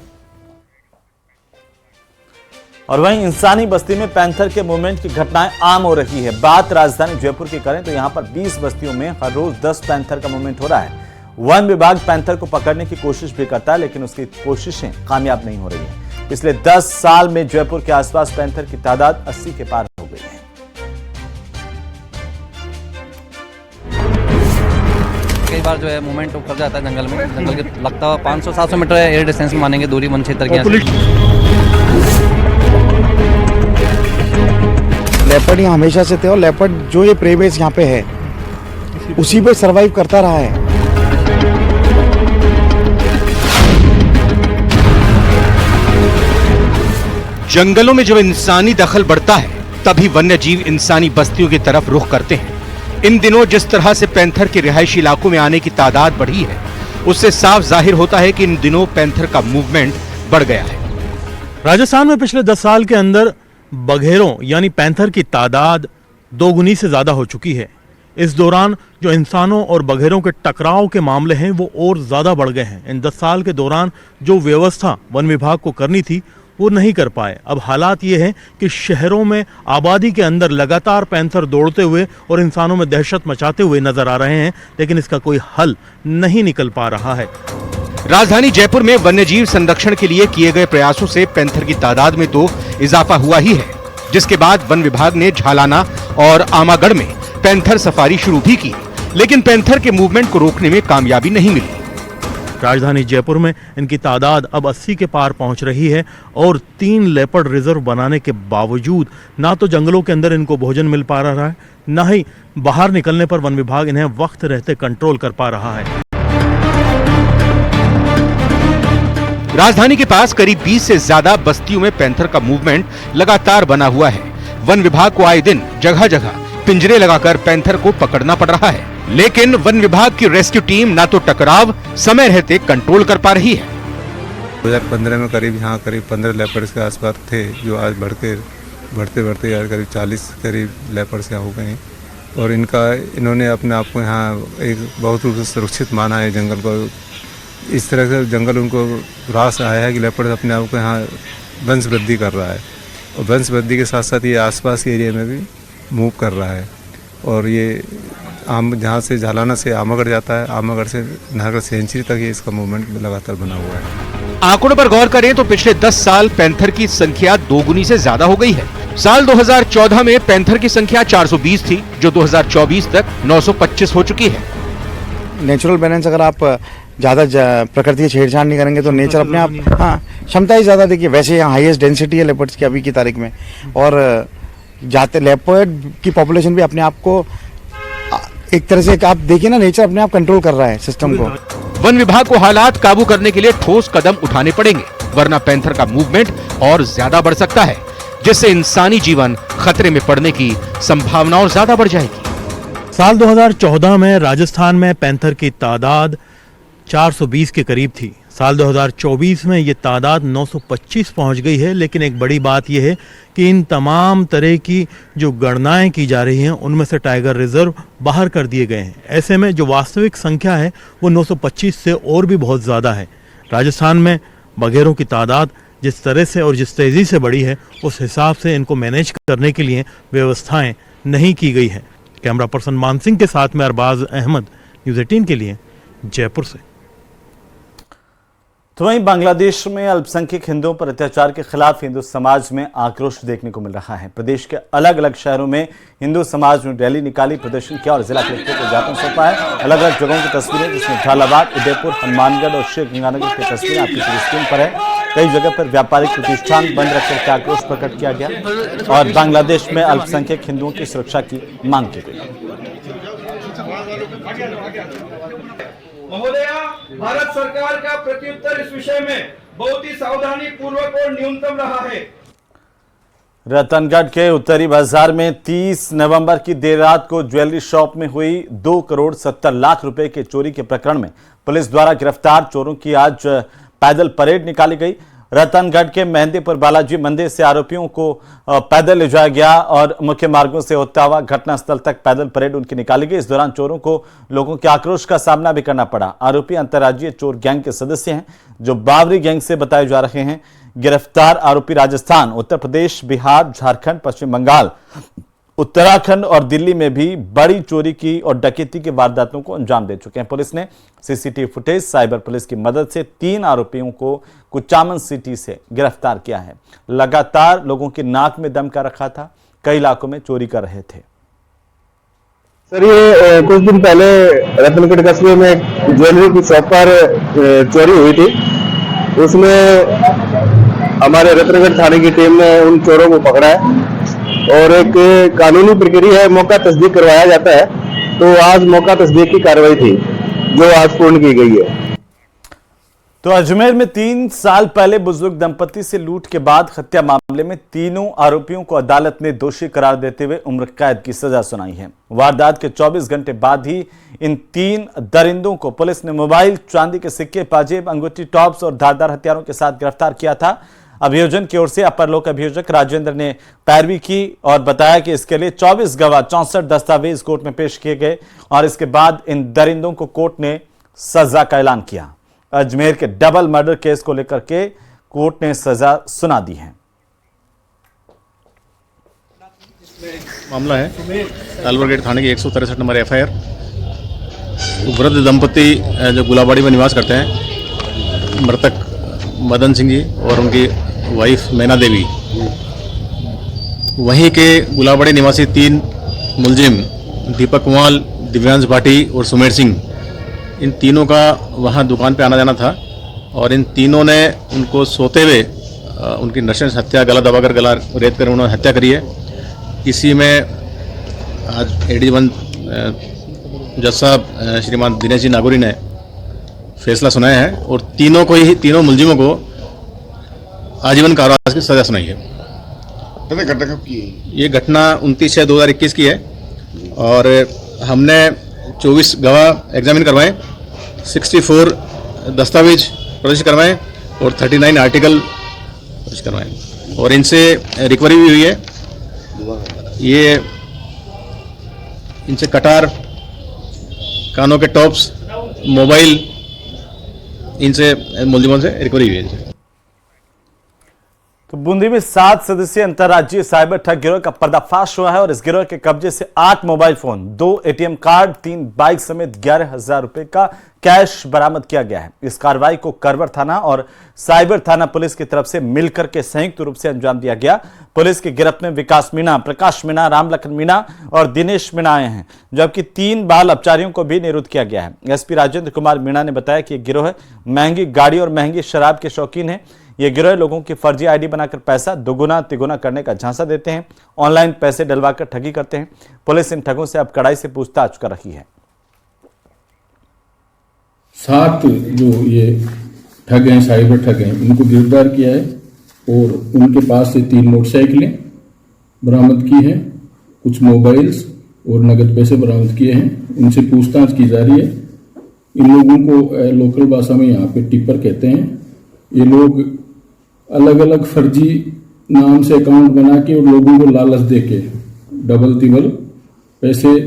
और वहीं इंसानी बस्ती में पैंथर के मूवमेंट की घटनाएं आम हो रही है। बात राजधानी जयपुर की करें तो यहां पर 20 बस्तियों में हर रोज 10 पैंथर का मूवमेंट हो रहा है। वन विभाग पैंथर को पकड़ने की कोशिश भी करता है, लेकिन उसकी कोशिशें कामयाब नहीं हो रही है। पिछले 10 साल में जयपुर के आसपास पैंथर की तादाद 80 के पार हो गई है। कई बार जो है मूवमेंट कर जाता है जंगल में, जंगल के लगता है 500-700 मीटर एयर डिस्टेंस में मानेंगे दूरी वन क्षेत्र की। लेपर्ड यहाँ हमेशा से थे और लेपर्ड जो ये प्रे बेस यहाँ पे है उसी पे सरवाइव करता रहा है। जंगलों में जब इंसानी दखल बढ़ता है तभी वन्य जीव इंसानी बस्तियों की तरफ रुख करते हैं। इन दिनों जिस तरह से पैंथर के रिहायशी इलाकों में आने की तादाद बढ़ी है, उससे साफ जाहिर होता है कि इन दिनों पैंथर का मूवमेंट बढ़ गया है। राजस्थान में पिछले 10 साल के अंदर बघेरों यानी पैंथर की तादाद 2 गुनी से ज्यादा हो चुकी है। इस दौरान जो इंसानों और बघेरों के टकराव के मामले हैं वो और ज्यादा बढ़ गए हैं। इन 10 साल के दौरान जो व्यवस्था वन विभाग को करनी थी वो नहीं कर पाए। अब हालात ये हैं कि शहरों में आबादी के अंदर लगातार पैंथर दौड़ते हुए और इंसानों में दहशत मचाते हुए नजर आ रहे हैं, लेकिन इसका कोई हल नहीं निकल पा रहा है। राजधानी जयपुर में वन्यजीव संरक्षण के लिए किए गए प्रयासों से पैंथर की तादाद में तो इजाफा हुआ ही है, जिसके बाद वन विभाग ने झालाना और आमागढ़ में पैंथर सफारी शुरू भी की, लेकिन पैंथर के मूवमेंट को रोकने में कामयाबी नहीं मिली। राजधानी जयपुर में इनकी तादाद अब 80 के पार पहुंच रही है और 3 लेपर्ड रिजर्व बनाने के बावजूद ना तो जंगलों के अंदर इनको भोजन मिल पा रहा है, ना ही बाहर निकलने पर वन विभाग इन्हें वक्त रहते कंट्रोल कर पा रहा है। राजधानी के पास करीब 20 से ज्यादा बस्तियों में पैंथर का मूवमेंट लगातार बना हुआ है। वन विभाग को आए दिन जगह जगह पिंजरे लगाकर पैंथर को पकड़ना पड़ रहा है, लेकिन वन विभाग की रेस्क्यू टीम ना तो टकराव समय रहते कंट्रोल कर पा रही है। 2015 में करीब यहाँ करीब 15 लेपर्ड्स के आसपास थे, जो आज बढ़ते बढ़ते यार करीब 40 करीब लेपर्ड्स यहाँ हो गए हैं। और इन्होंने अपने आप को यहाँ एक बहुत रूप से सुरक्षित माना है जंगल को। इस तरह से जंगल उनको रास आया है कि लेपर्ड अपने आप को यहाँ वंश वृद्धि कर रहा है, और वंश वृद्धि के साथ साथ ये आसपास के एरिया में भी मूव कर रहा है। और ये जहाँ से झालाना से आमागढ़ जाता है, आमागढ़ से नाहरगढ़ सेंचुरी तक ये इसका मूवमेंट लगातार बना हुआ है। आंकड़ों पर गौर करें तो पिछले 10 साल पैंथर की संख्या 2 गुनी से ज्यादा हो गई है। साल 2014 में पैंथर की संख्या 420 थी, जो 2024 तक 925 हो चुकी है। नेचुरल बैलेंस, अगर आप ज्यादा प्रकृति की छेड़छाड़ नहीं करेंगे तो नेचर अपने आप क्षमता ही ज्यादा देखिए। वैसे यहाँ हाईएस्ट डेंसिटी है लेपर्ड्स की अभी की तारीख में, और जाते लेपर्ड की पॉपुलेशन भी अपने आप को एक तरह से आप देखिए ना, नेचर अपने आप कंट्रोल कर रहा है सिस्टम को। वन विभाग को हालात काबू करने के लिए ठोस कदम उठाने पड़ेंगे, वरना पैंथर का मूवमेंट और ज्यादा बढ़ सकता है, जिससे इंसानी जीवन खतरे में पड़ने की संभावना और ज्यादा बढ़ जाएगी। साल 2014 में राजस्थान में पैंथर की तादाद 420 के करीब थी। साल 2024 में ये तादाद 925 पहुंच गई है। लेकिन एक बड़ी बात यह है कि इन तमाम तरह की जो गणनाएं की जा रही हैं उनमें से टाइगर रिजर्व बाहर कर दिए गए हैं। ऐसे में जो वास्तविक संख्या है वो 925 से और भी बहुत ज़्यादा है। राजस्थान में बघेरों की तादाद जिस तरह से और जिस तेज़ी से बढ़ी है उस हिसाब से इनको मैनेज करने के लिए व्यवस्थाएं नहीं की गई है। कैमरा पर्सन मान सिंह के साथ में अरबाज अहमद, न्यूज़ 18 के लिए जयपुर से। तो वहीं बांग्लादेश में अल्पसंख्यक हिंदुओं पर अत्याचार के खिलाफ हिंदू समाज में आक्रोश देखने को मिल रहा है। प्रदेश के अलग अलग शहरों में हिंदू समाज ने रैली निकाली, प्रदर्शन किया और जिला कलेक्टर को ज्ञापन सौंपा है। अलग अलग जगहों की तस्वीरें जिसमें झालावाड़, उदयपुर, हनुमानगढ़ और श्रीगंगानगर की तस्वीरें आपकी स्क्रीन पर है। कई जगह पर व्यापारिक प्रतिष्ठान बंद रखकर के आक्रोश प्रकट किया गया और बांग्लादेश में अल्पसंख्यक हिंदुओं की सुरक्षा की मांग की गई। महोदया, भारत सरकार का प्रत्युत्तर इस विषय में बहुत ही सावधानी पूर्वक और न्यूनतम रहा है। रतनगढ़ के उत्तरी बाजार में 30 नवंबर की देर रात को ज्वेलरी शॉप में हुई 2 करोड़ 70 लाख रुपए के चोरी के प्रकरण में पुलिस द्वारा गिरफ्तार चोरों की आज पैदल परेड निकाली गई। रतनगढ़ के मेहंदीपुर बालाजी मंदिर से आरोपियों को पैदल ले जाया गया और मुख्य मार्गों से होता हुआ घटनास्थल तक पैदल परेड उनकी निकाली गई। इस दौरान चोरों को लोगों के आक्रोश का सामना भी करना पड़ा। आरोपी अंतर्राज्यीय चोर गैंग के सदस्य हैं जो बाबरी गैंग से बताए जा रहे हैं। गिरफ्तार आरोपी राजस्थान, उत्तर प्रदेश, बिहार, झारखंड, पश्चिम बंगाल, उत्तराखंड और दिल्ली में भी बड़ी चोरी की और डकैती की वारदातों को अंजाम दे चुके हैं। पुलिस ने सीसीटीवी फुटेज, साइबर पुलिस की मदद से 3 आरोपियों को कुचामन सिटी से गिरफ्तार किया है। लगातार लोगों की नाक में दम कर रखा था, कई इलाकों में चोरी कर रहे थे। सर, ये कुछ दिन पहले रतनगढ़ कस्बे में ज्वेलरी की शॉप पर चोरी हुई थी। उसमें हमारे रतनगढ़ थाने की टीम ने उन चोरों को पकड़ा है और एक कानूनी प्रक्रिया है, मौका तस्दीक करवाया जाता है। तो आज मौका तस्दीक की कार्रवाई थी जो आज पूर्ण की गई है। तो अजमेर में 3 साल पहले बुजुर्ग दंपति से लूट के बाद हत्या मामले में तीनों आरोपियों को अदालत ने दोषी करार देते हुए उम्र कैद की सजा सुनाई है। वारदात के 24 घंटे बाद ही इन 3 दरिंदों को पुलिस ने मोबाइल, चांदी के सिक्के, पाजेब, अंगूठी, टॉप्स और धारदार हथियारों के साथ गिरफ्तार किया था। अभियोजन की ओर से अपर लोक अभियोजक राजेंद्र ने पैरवी की और बताया कि इसके लिए 24 गवाह, 64 दस्तावेज कोर्ट में पेश किए गए और इसके बाद इन दरिंदों को कोर्ट ने सजा का ऐलान किया। अजमेर के डबल मर्डर केस को लेकर के कोर्ट ने सजा सुना दी है। मामला है अलवर गेट थाने की 163 नंबर एफआईआर। वृद्ध दंपति जो गुलाबाड़ी में निवास करते हैं, मृतक मदन सिंह जी और उनकी वाइफ मैना देवी, वहीं के गुलाबाड़ी निवासी 3 मुलजिम दीपक कुमार, दिव्यांश भाटी और सुमेर सिंह, इन तीनों का वहां दुकान पे आना जाना था और इन तीनों ने उनको सोते हुए उनकी नशे हत्या, गला दबाकर गला रेत कर उन्होंने हत्या करी है। इसी में आज एडी1 जज साहब श्रीमान दिनेश जी नागौरी ने फैसला सुनाया है और तीनों मुलजिमों को आजीवन कारावास की सजा सुनाई है। घटना कब की है? ये घटना 29/6/2021 की है और हमने 24 गवाह एग्जामिन करवाए, 64 दस्तावेज प्रदर्शित करवाए और 39 आर्टिकल प्रदर्शित करवाए और इनसे रिकवरी भी हुई है। ये इनसे कटार, कानों के टॉप्स, मोबाइल, इनसे मुलजिमों से रिकवरी हुई है। तो बूंदी में 7 सदस्यीय अंतर्राज्यीय साइबर ठग गिरोह का पर्दाफाश हुआ है और इस गिरोह के कब्जे से 8 mobile phone, 2 ATM card, 3 bike समेत 11,000 रुपए का कैश बरामद किया गया है। इस कार्रवाई को करवर थाना और साइबर थाना पुलिस की तरफ से मिलकर के संयुक्त रूप से अंजाम दिया गया। पुलिस की गिरफ्त में विकास मीणा, प्रकाश मीणा, रामलखन मीणा और दिनेश मीणा आए हैं, जबकि 3 बाल अपचारियों को भी निरुद्ध किया गया है। एसपी राजेंद्र कुमार मीणा ने बताया कि गिरोह महंगी गाड़ी और महंगी शराब के शौकीन है। ये गिरोह लोगों की फर्जी आईडी बनाकर पैसा दोगुना तिगुना करने का झांसा देते हैं, ऑनलाइन पैसे डलवाकर ठगी करते हैं। पुलिस इन ठगों से अब कड़ाई से पूछताछ कर रही है। 7 जो ये ठग हैं, साइबर ठग हैं, इनको गिरफ्तार किया है और उनके पास से 3 मोटरसाइकिलें बरामद की हैं, कुछ मोबाइल्स और नगद पैसे बरामद किए हैं। उनसे पूछताछ की जा रही है। इन लोगों को लोकल भाषा में यहाँ पे टिप्पर कहते हैं। ये लोग अलग अलग फर्जी नाम से अकाउंट बना के और लोगों को लालच देके डबल तिबल पैसे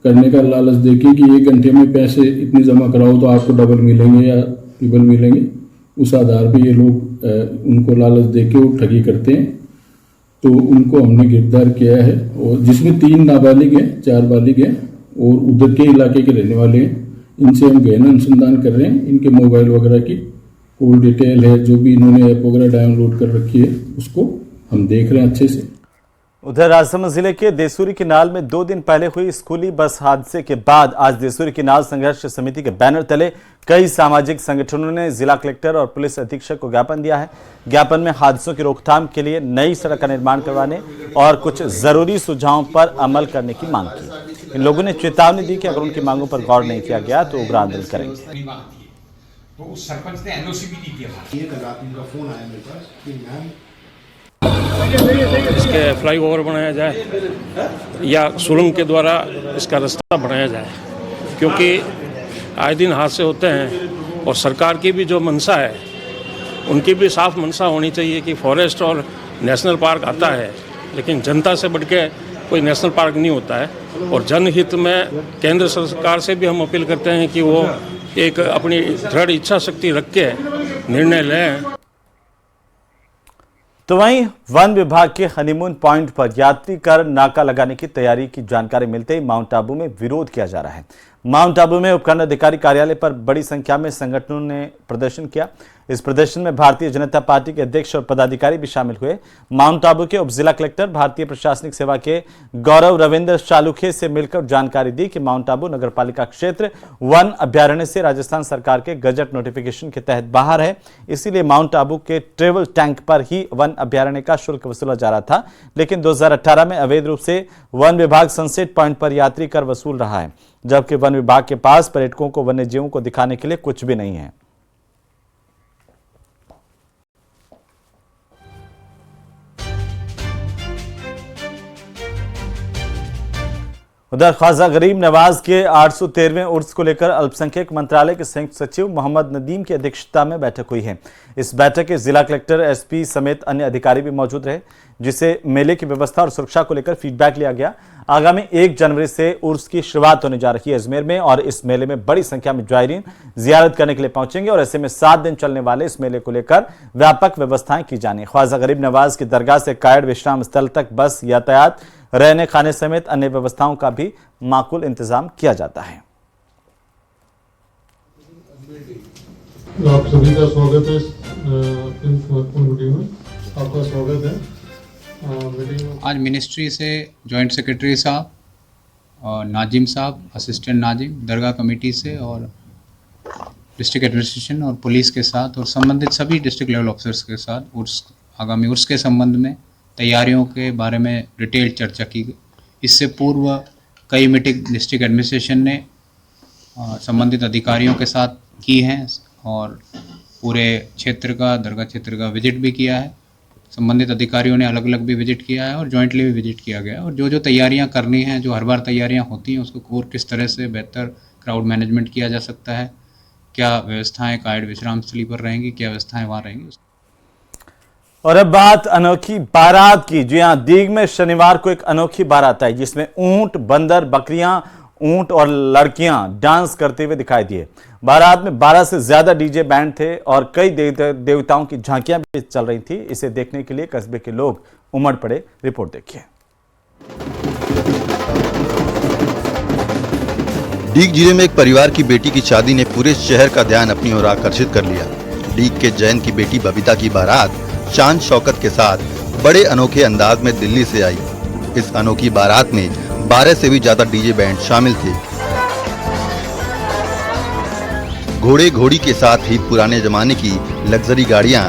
करने का लालच देके कि 1 घंटे में पैसे इतने जमा कराओ तो आपको डबल मिलेंगे या ट्रिपल मिलेंगे, उस आधार पे ये लोग उनको लालच देके वो ठगी करते हैं। तो उनको हमने गिरफ्तार किया है और जिसमें 3 नाबालिग हैं, 4 बालिग हैं और उधर के इलाके के रहने वाले हैं। इनसे हम गहन अनुसंधान कर रहे हैं। इनके मोबाइल वगैरह की कॉल डिटेल है, जो भी इन्होंने ऐप वगैरह डाउनलोड कर रखी है, उसको हम देख रहे हैं अच्छे से। उधर राजसमंद जिले के देसूरी किनाल में 2 दिन पहले हुई स्कूली बस हादसे के बाद आज देसूरी किनाल संघर्ष समिति के बैनर तले कई सामाजिक संगठनों ने जिला कलेक्टर और पुलिस अधीक्षक को ज्ञापन दिया है। ज्ञापन में हादसों की रोकथाम के लिए नई सड़क का निर्माण करवाने और कुछ जरूरी सुझावों पर अमल करने की मांग की। इन लोगों ने चेतावनी दी कि अगर उनकी मांगों पर गौर नहीं किया गया तो उग्र आंदोलन करेंगे। तो उस सरपंच ने एनओसी भी नहीं दिया। उनका फोन आया मेरे पास कि मैम इसके फ्लाईओवर बनाया जाए या सुरंग के द्वारा इसका रास्ता बनाया जाए, क्योंकि आए दिन हादसे होते हैं और सरकार की भी जो मंशा है उनकी भी साफ मंशा होनी चाहिए कि फॉरेस्ट और नेशनल पार्क आता है, लेकिन जनता से बढ़ के कोई नेशनल पार्क नहीं होता है। और जनहित में केंद्र सरकार से भी हम अपील करते हैं कि वो एक अपनी दृढ़ इच्छा शक्ति रख के निर्णय लें। तो वहीं वन विभाग के हनीमून पॉइंट पर यात्री कर नाका लगाने की तैयारी की जानकारी मिलते ही माउंट आबू में विरोध किया जा रहा है। माउंट आबू में उपखंड अधिकारी कार्यालय पर बड़ी संख्या में संगठनों ने प्रदर्शन किया। इस प्रदर्शन में भारतीय जनता पार्टी के अध्यक्ष और पदाधिकारी भी शामिल हुए। माउंट आबू के उप जिला कलेक्टर भारतीय प्रशासनिक सेवा के गौरव रविंद्र चालुखे से मिलकर जानकारी दी कि माउंट आबू नगरपालिका क्षेत्र वन अभ्यारण्य से राजस्थान सरकार के गजट नोटिफिकेशन के तहत बाहर है, इसीलिए माउंट आबू के ट्रेवल टैंक पर ही वन अभ्यारण्य का शुल्क वसूला जा रहा था। लेकिन 2018 में अवैध रूप से वन विभाग सनसेट पॉइंट पर यात्री कर वसूल रहा है, जबकि वन विभाग के पास पर्यटकों को वन्य जीवों को दिखाने के लिए कुछ भी नहीं है। उधर ख्वाजा गरीब नवाज के 813वें उर्स को लेकर अल्पसंख्यक मंत्रालय के संयुक्त सचिव मोहम्मद नदीम की अध्यक्षता में बैठक हुई है। इस बैठक में जिला कलेक्टर, एसपी समेत अन्य अधिकारी भी मौजूद रहे, जिसे मेले की व्यवस्था और सुरक्षा को लेकर फीडबैक लिया गया। आगामी 1 जनवरी से उर्स की शुरुआत होने जा रही है अजमेर में और इस मेले में बड़ी संख्या में जायरीन जियारत करने के लिए पहुंचेंगे और ऐसे में 7 दिन चलने वाले इस मेले को लेकर व्यापक व्यवस्थाएं की जानी। ख्वाजा गरीब नवाज की दरगाह से कायड़ विश्राम स्थल तक बस यातायात, रहने खाने समेत अन्य व्यवस्थाओं का भी माकूल इंतजाम किया जाता है। आप सभी का स्वागत है मीटिंग में। आपका स्वागत है। आज मिनिस्ट्री से जॉइंट सेक्रेटरी साहब और नाजिम साहब, असिस्टेंट नाजिम, दरगाह कमेटी से और डिस्ट्रिक्ट एडमिनिस्ट्रेशन और पुलिस के साथ और संबंधित सभी डिस्ट्रिक्ट लेवल ऑफिसर्स के साथ उर्स, आगामी उर्स के संबंध में तैयारियों के बारे में डिटेल चर्चा की गई। इससे पूर्व कई मीटिंग डिस्ट्रिक्ट एडमिनिस्ट्रेशन ने संबंधित अधिकारियों के साथ की हैं और पूरे क्षेत्र का, दरगाह क्षेत्र का विजिट भी किया है। संबंधित अधिकारियों ने अलग अलग भी विजिट किया है और जॉइंटली भी विजिट किया गया है। और जो जो तैयारियां करनी हैं, जो हर बार तैयारियां होती हैं, उसको और किस तरह से बेहतर क्राउड मैनेजमेंट किया जा सकता है, क्या व्यवस्थाएं कायड़ विश्राम स्थली पर रहेंगी, क्या व्यवस्थाएं वहाँ रहेंगी। और अब बात अनोखी बारात की। जी हाँ, दीग में शनिवार को एक अनोखी बारात आई जिसमें ऊंट, बंदर, बकरियां, ऊंट और लड़कियां डांस करते हुए दिखाई दिए। बारात में 12 से ज्यादा डीजे बैंड थे और कई देवताओं की झांकियां भी चल रही थी। इसे देखने के लिए कस्बे के लोग उमड़ पड़े। रिपोर्ट देखिए। डीग जिले में एक परिवार की बेटी की शादी ने पूरे शहर का ध्यान अपनी ओर आकर्षित कर लिया। डीग के जैन की बेटी बबीता की बारात शान शौकत के साथ बड़े अनोखे अंदाज में दिल्ली से आई। इस अनोखी बारात में 12 से भी ज्यादा डीजे बैंड शामिल थे। घोड़े घोड़ी के साथ ही पुराने जमाने की लग्जरी गाड़ियां,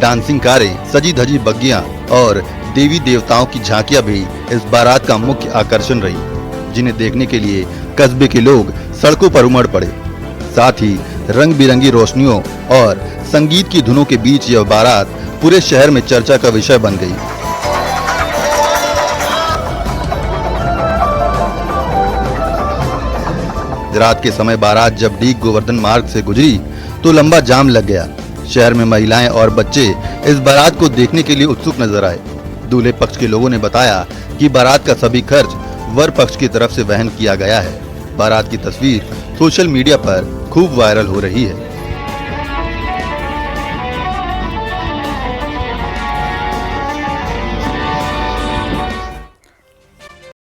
डांसिंग कारें, सजी धजी बग्गियां और देवी देवताओं की झांकियां भी इस बारात का मुख्य आकर्षण रही, जिन्हें देखने के लिए कस्बे के लोग सड़कों पर उमड़ पड़े। साथ ही रंग बिरंगी रोशनियों और संगीत की धुनों के बीच यह बारात पूरे शहर में चर्चा का विषय बन गई। आज रात के समय बारात जब डीग गोवर्धन मार्ग से गुजरी तो लंबा जाम लग गया। शहर में महिलाएं और बच्चे इस बारात को देखने के लिए उत्सुक नजर आए। दूल्हे पक्ष के लोगों ने बताया कि बारात का सभी खर्च वर पक्ष की तरफ से वहन किया गया है। बारात की तस्वीर सोशल मीडिया पर खूब वायरल हो रही है।